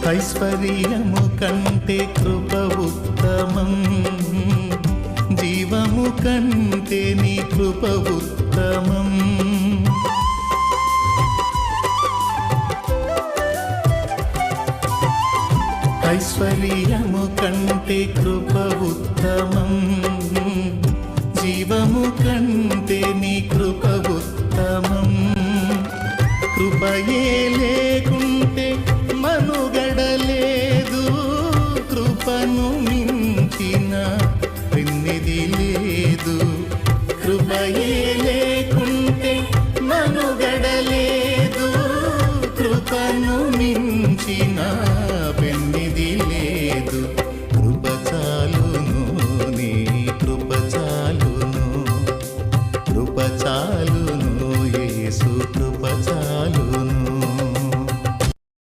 ఐశ్వర్యము కంటే కృప ఉత్తమం, జీవము కంటే నీ కృప ఉత్తమం. ఐశ్వర్యము కంటే కృప ఉత్తమం, జీవము కంటే నీ కృప ఉత్తమం. కృపయే లేకుంటే మనుగడలేదు, కృపను మించిన పెన్నిది లేదు. కృపయే లేకుంటే మనుగడలేదు, కృపను మించిన